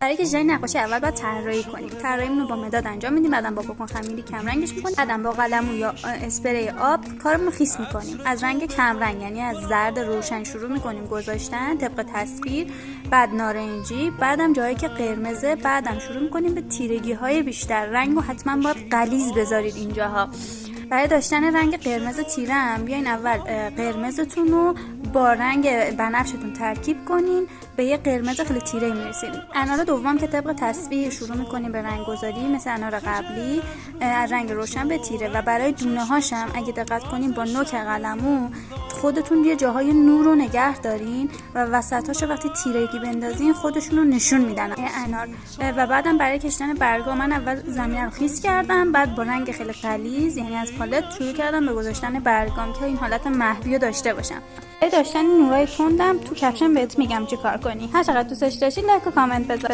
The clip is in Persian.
برای کشیدن نقاشی اول باید طراحی کنیم. طراحیمون رو با مداد انجام میدیم، بعدم با کوکن خمیری کم رنگش میکنیم، بعدم با قلمو یا اسپری آب کارمون رو خیس میکنیم. از رنگ کم رنگ یعنی از زرد روشن شروع میکنیم گذاشتن طبق تصویر، بعد نارنجی، بعدم جایی که قرمزه، بعدم شروع میکنیم به تیرگی های بیشتر. رنگو حتما باید غلیظ بذارید اینجاها. برای داشتن رنگ قرمز تیره هم بیاین اول قرمزتون رو با رنگ بنفشتون ترکیب کنین، به یه قرمز خیلی تیره میرسید. انار دوم که طبق تصویر شروع میکنیم به رنگ گذاری مثل انار قبلی از رنگ روشن به تیره، و برای دونه هاش هم اگه دقت کنین با نوک قلمو خودتون یه جاهای نور رو نگه دارین و وسطاشو وقتی تیرگی بندازین خودشون رو نشون میدن انار. و بعدم برای کشیدن برگا من اول زمین رو خیس کردم، بعد با رنگ خیلی غلیظ یعنی از پالت شروع کردم به گذاشتن برگام که این حالت محوی رو داشته باشم. برای داشتن نورای تندم تو کپشن بهت میگم چی کار کنی. هر چقدر دوستش داشتی لایک و کامنت بذار.